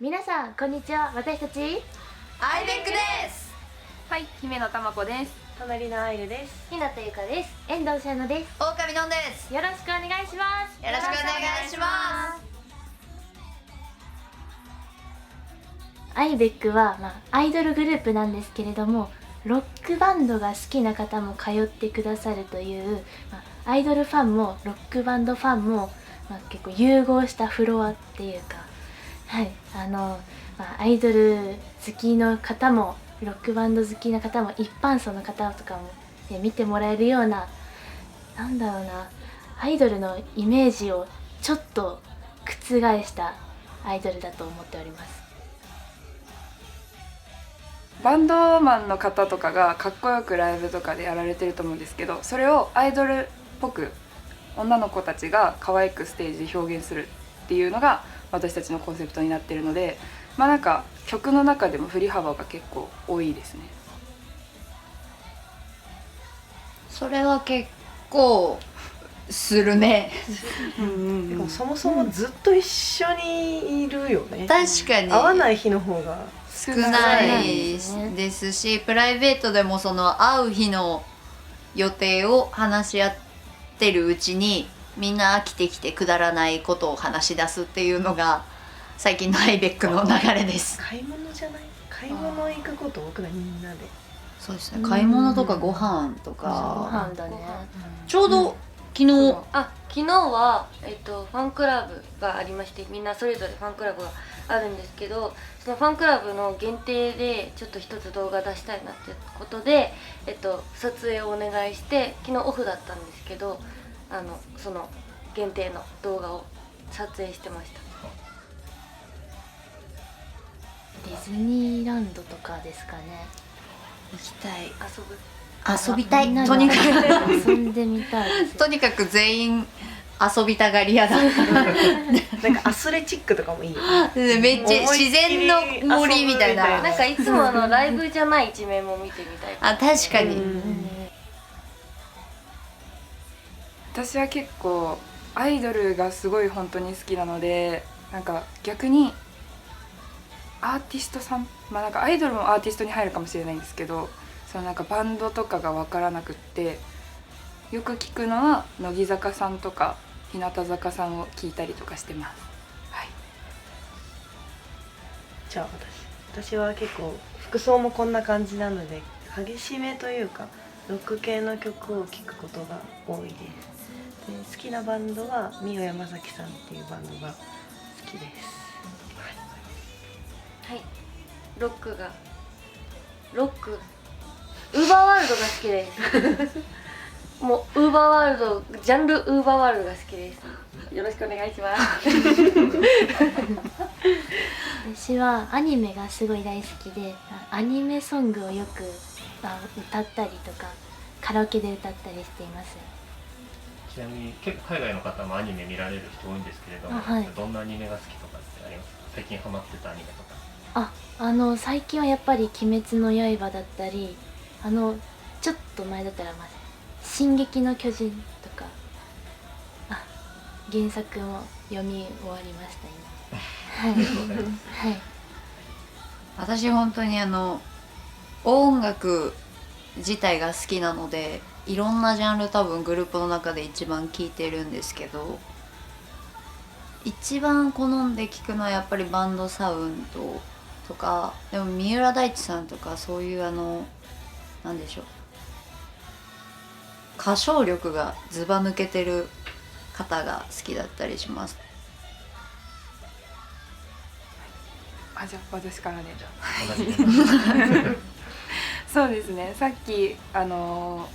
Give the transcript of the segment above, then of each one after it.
皆さんこんにちは。私たちアイベックです。はい、姫野たまこです。隣のアイルです。日向ゆかです。遠藤さやのです。狼のんです。よろしくお願いします。よろしくお願いします。アイベックは、アイドルグループなんですけれども、ロックバンドが好きな方も通ってくださるという、アイドルファンもロックバンドファンも、結構融合したフロアっていうか、はい、アイドル好きの方もロックバンド好きな方も一般層の方とかも、見てもらえるような、なんだろうな、アイドルのイメージをちょっと覆したアイドルだと思っております。バンドマンの方とかがかっこよくライブとかでやられてると思うんですけど、それをアイドルっぽく女の子たちが可愛くステージで表現するっていうのが私たちのコンセプトになってるので、なんか曲の中でも振り幅が結構多いですね。それは結構するね。でもそもそもずっと一緒にいるよね。確かに会わない日の方が少ないですし、プライベートでもその会う日の予定を話し合ってるうちにみんな飽きてきてくだらないことを話し出すっていうのが最近のアイベックの流れです。買い物じゃない？買い物行くこと多くない？みんなで。そうですね、買い物とかご飯とか、ご飯だね。ちょうど昨日、昨日は、ファンクラブがありまして、みんなそれぞれファンクラブがあるんですけど、そのファンクラブの限定でちょっと一つ動画出したいなってことで、撮影をお願いして、昨日オフだったんですけど、その限定の動画を撮影してました。ディズニーランドとかですかね。行きたい、遊遊びたい、みんなでとにかく遊んでみたいです。とにかく全員遊びたがり屋だ。なんかアスレチックとかもいいよ。めっちゃ自然の森みたいな。なんかいつもライブじゃない一面も見てみたい。あ、確かに。私は結構アイドルがすごい本当に好きなので、なんか逆にアーティストさん、なんかアイドルもアーティストに入るかもしれないんですけど、そのなんかバンドとかが分からなくって、よく聞くのは乃木坂さんとか日向坂さんを聞いたりとかしてます。はい。じゃあ私は結構服装もこんな感じなので激しめというかロック系の曲を聴くことが多いです。で、好きなバンドは三代山崎さんっていうバンドが好きです。はい、ロックウーバーワールドが好きですもうウーバーワールド、ジャンルウーバーワールドが好きです。よろしくお願いします私はアニメがすごい大好きで、アニメソングをよく歌ったりとかカラオケで歌ったりしています。ちなみに結構海外の方もアニメ見られる人多いんですけれども、はい、どんなアニメが好きとかってありますか？最近ハマってたアニメとか。最近はやっぱり「鬼滅の刃」だったり、ちょっと前だったら「進撃の巨人」とか、原作も読み終わりました今。はい、私本当に音楽自体が好きなので、いろんなジャンル多分グループの中で一番聴いてるんですけど、一番好んで聴くのはやっぱりバンドサウンドとか、でも三浦大知さんとかそういうなんでしょう、歌唱力がずば抜けてる方が好きだったりします。じゃあ私からね。同じそうですね、さっき好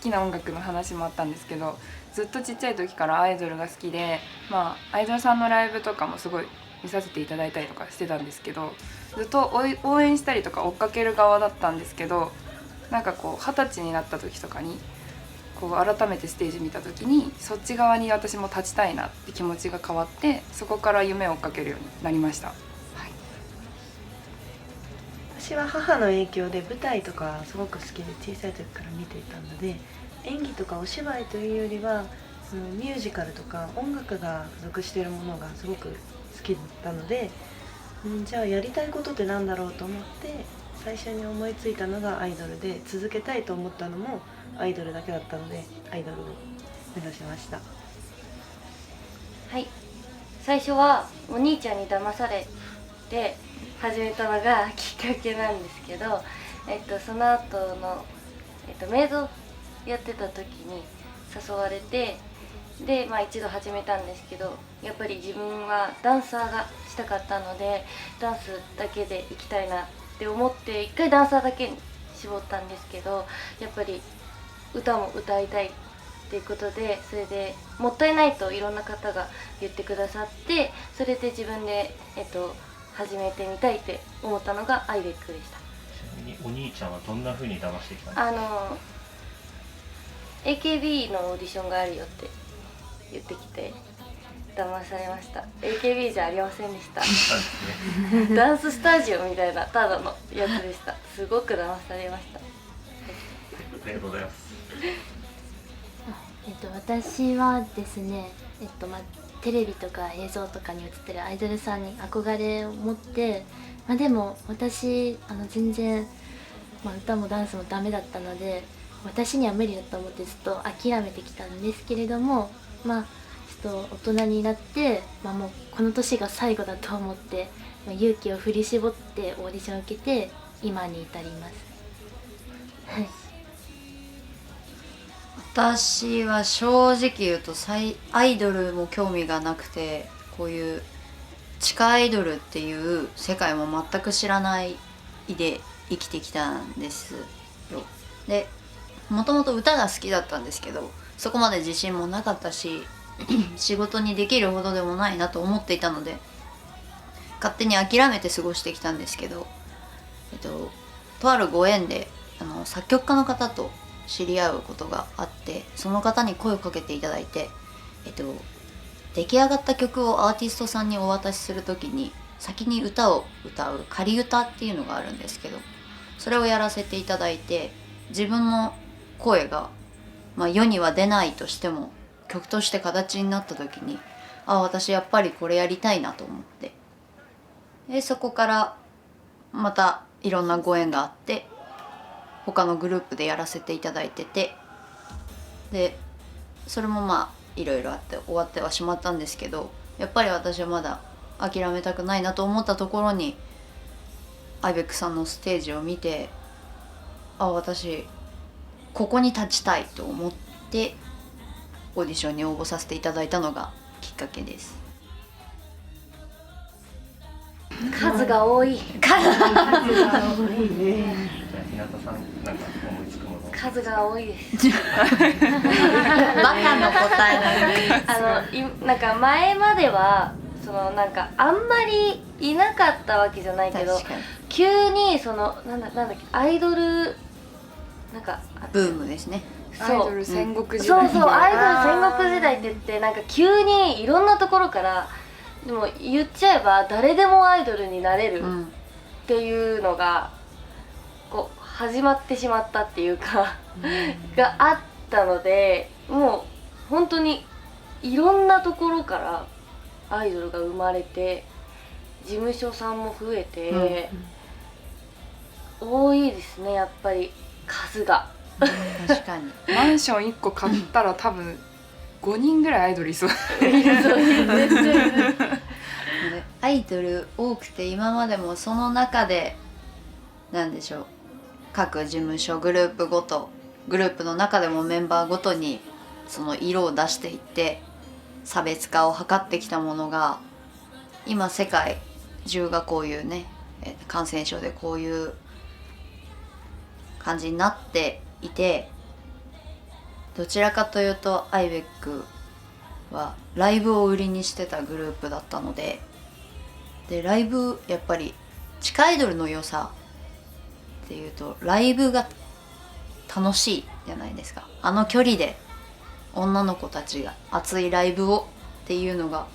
きな音楽の話もあったんですけど、ずっとちっちゃい時からアイドルが好きで、アイドルさんのライブとかもすごい見させていただいたりとかしてたんですけど、ずっと応援したりとか追っかける側だったんですけど、なんかこう20歳になった時とかにこう改めてステージ見た時にそっち側に私も立ちたいなって気持ちが変わって、そこから夢を追っかけるようになりました。私は母の影響で舞台とかすごく好きで小さい時から見ていたので、演技とかお芝居というよりはミュージカルとか音楽が付属しているものがすごく好きだったので、じゃあやりたいことってなんだろうと思って最初に思いついたのがアイドルで、続けたいと思ったのもアイドルだけだったのでアイドルを目指しました。はい、最初はお兄ちゃんに騙されて始めたのがきっかけなんですけど、その後の、メイドやってた時に誘われて、で、一度始めたんですけど、やっぱり自分はダンサーがしたかったのでダンスだけで行きたいなって思って一回ダンサーだけに絞ったんですけど、やっぱり歌も歌いたいっていうことで、それでもったいないといろんな方が言ってくださって、それで自分で、始めてみたいって思ったのがアイベックでした。ちなみにお兄ちゃんはどんな風に騙してきたんですか？AKB のオーディションがあるよって言ってきて騙されました。 AKB じゃありませんでしたなんですね。ダンススタジオみたいなただのやつでした。すごく騙されました。ありがとうございます。私はですね、テレビとか映像とかに映ってるアイドルさんに憧れを持って、でも私全然、歌もダンスもダメだったので私には無理だと思ってずっと諦めてきたんですけれども、ちょっと大人になって、もうこの年が最後だと思って、勇気を振り絞ってオーディションを受けて今に至ります。はい。私は正直言うとアイドルも興味がなくて、こういう地下アイドルっていう世界も全く知らないで生きてきたんですよ。で、もともと歌が好きだったんですけど、そこまで自信もなかったし仕事にできるほどでもないなと思っていたので、勝手に諦めて過ごしてきたんですけど、とあるご縁で作曲家の方と知り合うことがあって、その方に声をかけていただいて、出来上がった曲をアーティストさんにお渡しする時に先に歌を歌う仮歌っていうのがあるんですけど、それをやらせていただいて、自分の声が、世には出ないとしても曲として形になった時に、私やっぱりこれやりたいなと思って、でそこからまたいろんなご縁があって他のグループでやらせていただいてて、でそれもいろいろあって終わってはしまったんですけど、やっぱり私はまだ諦めたくないなと思ったところにアイベックさんのステージを見て、私ここに立ちたいと思ってオーディションに応募させていただいたのがきっかけです。数が多い。じゃあ日向さんなんか思いつくもの。数が多いです。バカの答えなんでなんか前まではあんまりいなかったわけじゃないけど、急になんだっけ、アイドルブームですね。アイドル戦国時代、そうアイドル戦国時代って言って急にいろんなところから、でも言っちゃえば誰でもアイドルになれるっていうのがこう始まってしまったっていうかがあったので、もう本当にいろんなところからアイドルが生まれて、事務所さんも増えて、多いですね、やっぱり数が。確かにマンション1個買ったら多分5人ぐらいアイドルいそう。アイドル多くて、今までもその中でなんでしょう、各事務所グループごと、グループの中でもメンバーごとにその色を出していって差別化を図ってきたものが、今世界中がこういうね、感染症でこういう感じになっていて、どちらかというとアイベックはライブを売りにしてたグループだったので、ライブ、やっぱり地下アイドルの良さっていうとライブが楽しいじゃないですか。あの距離で女の子たちが熱いライブをっていうのが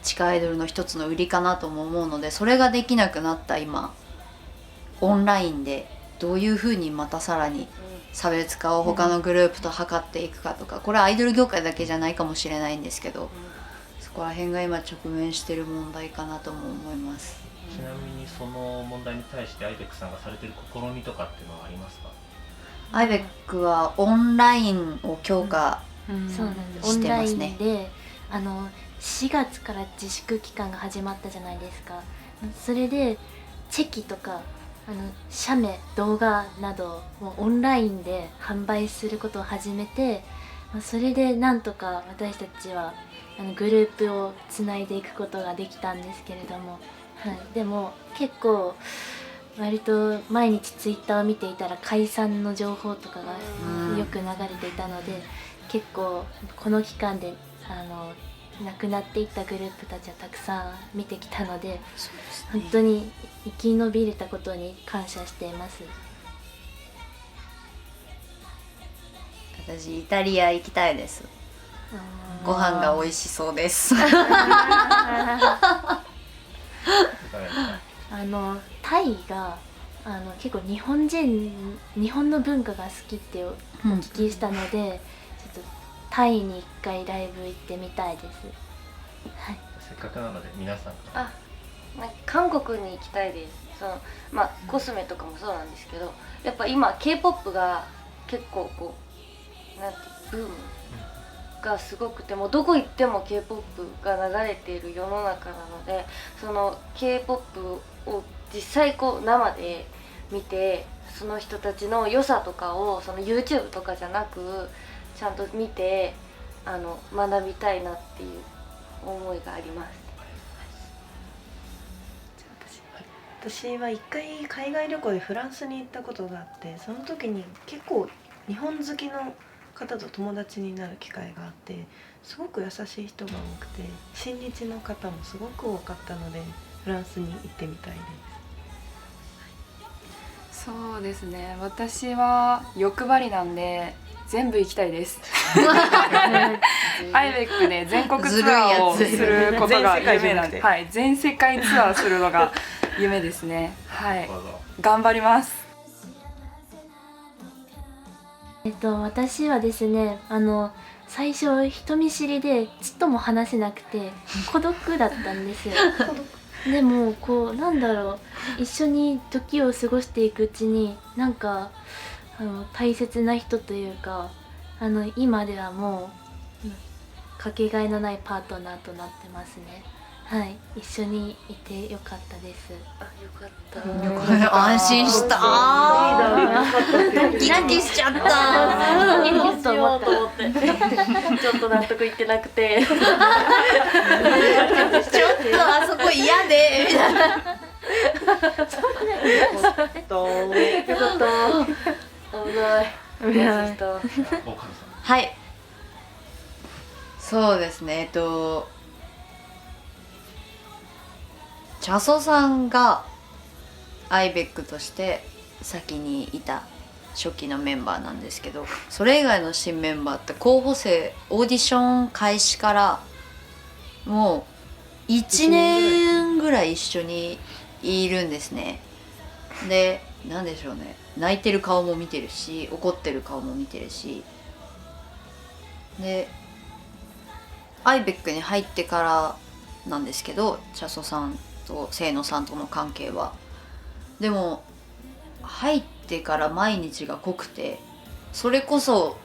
地下アイドルの一つの売りかなとも思うので、それができなくなった今、オンラインでどういうふうにまたさらに差別化を他のグループと図っていくかとか、これはアイドル業界だけじゃないかもしれないんですけど、そこら辺が今直面してる問題かなとも思います。ちなみにその問題に対してアイベックさんがされてる試みとかっていうのはありますか？アイベックはオンラインを強化、そうなんです。オンラインで4月から自粛期間が始まったじゃないですか。それでチェキとか写メ動画などをオンラインで販売することを始めて、それでなんとか私たちはグループをつないでいくことができたんですけれども、はい、でも結構割と毎日ツイッターを見ていたら解散の情報とかがよく流れていたので、結構この期間で亡くなっていったグループたちはたくさん見てきたので、本当に生き延びれたことに感謝しています。私イタリア行きたいです。ご飯が美味しそうです。いかがですか？タイが結構日本の文化が好きってお聞きしたので、ちょっとタイに一回ライブ行ってみたいです。はい、せっかくなので皆さんから韓国に行きたいです。コスメとかもそうなんですけど、やっぱ今 K-POP が結構こうなんてブームがすごくて、もうどこ行っても K-POP が流れている世の中なので、その K-POP を実際こう生で見て、その人たちの良さとかをその YouTube とかじゃなくちゃんと見て学びたいなっていう思いがあります。私は一回海外旅行でフランスに行ったことがあって、その時に結構日本好きの方と友達になる機会があって、すごく優しい人が多くて親日の方もすごく多かったので、フランスに行ってみたいです。そうですね、私は欲張りなんで全部行きたいです。アイベックで全国ツアーをすることが夢なんで、はい、全世界ツアーするのが夢ですね。はい、頑張ります。私はですね、最初人見知りでちっとも話せなくて孤独だったんですよ。でも一緒に時を過ごしていくうちに大切な人というか今ではもうかけがえのないパートナーとなってますね。はい、一緒にいてよかったです。よかった。安心した。ドキドキしちゃった。もっと思ってちょっと納得いってなくてちょっとあそこ嫌でみたいな。よかった危ないはい、そうですね、チャソさんがアイベックとして先にいた初期のメンバーなんですけど、それ以外の新メンバーって候補生オーディション開始からもう1年ぐらい一緒にいるんですね。で、なんでしょうね、泣いてる顔も見てるし怒ってる顔も見てるし、でアイベックに入ってからなんですけど、チャソさんと清野さんとの関係は。でも入ってから毎日が濃くて、それこそ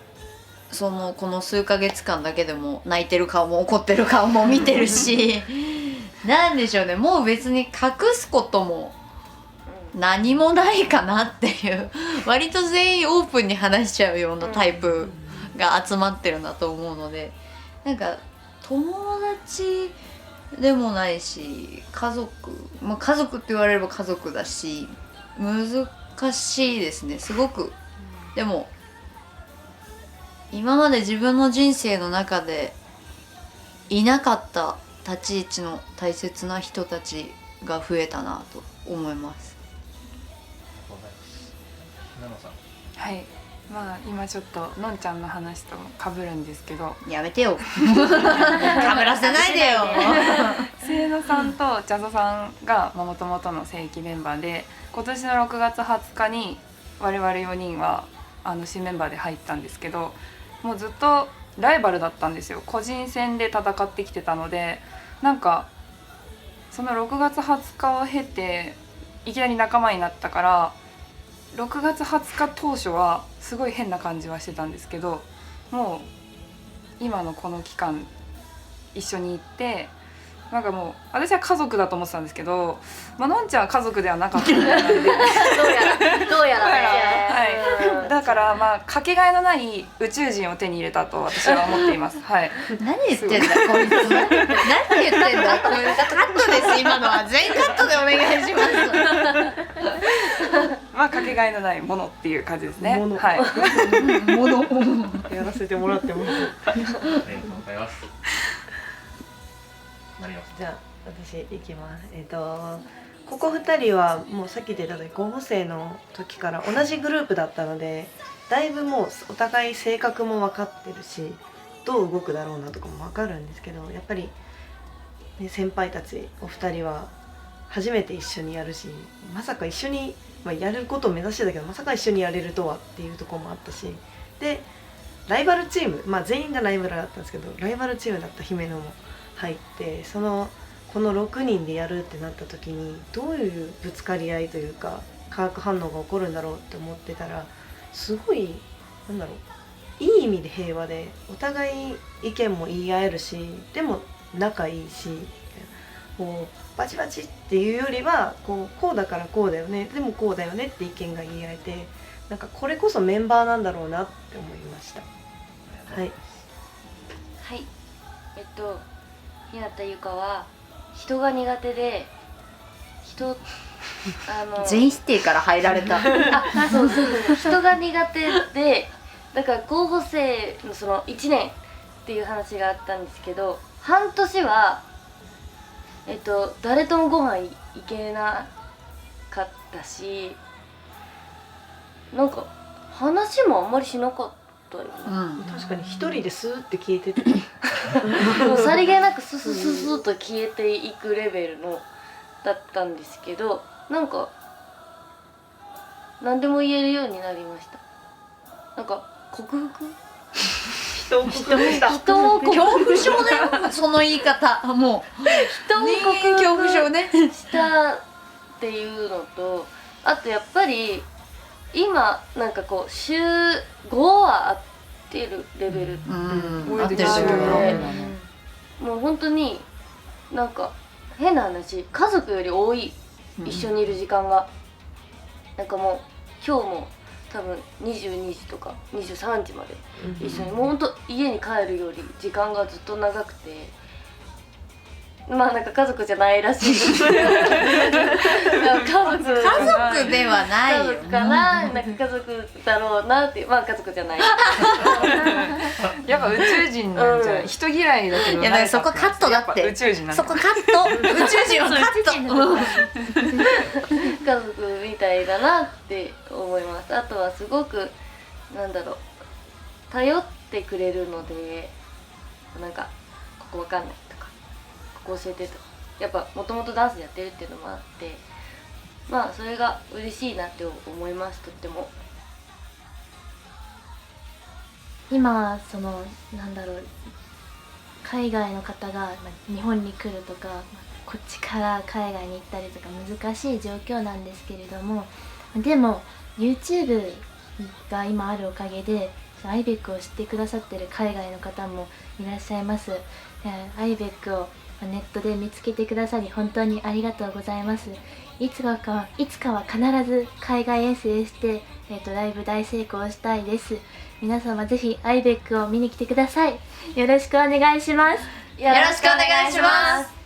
この数ヶ月間だけでも泣いてる顔も怒ってる顔も見てるしなんでしょうね、もう別に隠すことも何もないかなっていう割と全員オープンに話しちゃうようなタイプが集まってるんだと思うので、友達でもないし家族、家族って言われれば家族だし難しいですね、すごく。でも今まで自分の人生の中でいなかった立ち位置の大切な人たちが増えたなと思います。はい、今ちょっとのんちゃんの話と被るんですけど、やめてよ被らせないでよ清野さんとジャゾさんがもともとの正規メンバーで、今年の6月20日に我々4人は新メンバーで入ったんですけど、もうずっとライバルだったんですよ。個人戦で戦ってきてたので、その6月20日を経ていきなり仲間になったから、6月20日当初はすごい変な感じはしてたんですけど、もう今のこの期間一緒に行ってなんかもう私は家族だと思ってたんですけど、のんちゃんは家族ではなかったみたいなんでどうやらね、はい、だからかけがえのない宇宙人を手に入れたと私は思っています。はい。何言ってんだこいつ。何言ってんだこいつ。カットです。今のは全員カットでお願いします。かけがえのないものっていう感じですね。ものはい。やらせてもらってます。ありがとうございます。じゃあ私行きます。ここ2人はもうさっき出た時高校生の時から同じグループだったので、だいぶもうお互い性格も分かってるし、どう動くだろうなとかも分かるんですけど、やっぱり、ね、先輩たちお二人は初めて一緒にやるし、まさか一緒に、やることを目指してたけどまさか一緒にやれるとはっていうところもあったし、でライバルチーム、全員がライバルだったんですけど、ライバルチームだった姫野も入って、この6人でやるってなった時にどういうぶつかり合いというか化学反応が起こるんだろうって思ってたら、すごいいい意味で平和で、お互い意見も言い合えるし、でも仲いいし、こうバチバチっていうよりはこうだからこうだよね、でもこうだよねって意見が言い合えて、これこそメンバーなんだろうなって思いました。はい。はい、日向ゆかは人が苦手で、全否定から入られた。そう人が苦手で、だから候補生のその1年っていう話があったんですけど、半年は誰ともご飯行けなかったし、なんか話もあんまりしなかったよね。確かに一人でスーって消えててもうさりげなくススススッと消えていくレベルのだったんですけど、なんか何でも言えるようになりました。なんか克服、人を克服した。人を克恐怖症だよその言い方。もう人を人間恐怖症ね。したっていうのと、あとやっぱり今なんかこう週5は合ってるレベル、合ってるそうよね。もう本当になんか変な話、家族より多い、一緒にいる時間が、なんかもう今日も多分22時とか23時まで一緒に、もう本当家に帰るより時間がずっと長くて、なんか家族じゃないらしいです家族ではないよ。家族かな、なんか家族だろうなっていう、家族じゃないやっぱ宇宙人なんじゃない、人嫌いだけど、いやだからそこカットだって。やっぱ宇宙人なんだ。そこカット。宇宙人はカット。家族みたいだなって思います。あとはすごく頼ってくれるので、なんかここわかんないとか、ここ教えてとか、やっぱもともとダンスやってるっていうのもあって、それが嬉しいなって思います。とっても今海外の方が日本に来るとか、こっちから海外に行ったりとか難しい状況なんですけれども、でも YouTube が今あるおかげでアイベックを知ってくださってる海外の方もいらっしゃいます。アイベックをネットで見つけてくださり本当にありがとうございます。いつかは必ず海外遠征して、ライブ大成功したいです。皆様ぜひアイベックを見に来てください。よろしくお願いします。よろしくお願いします。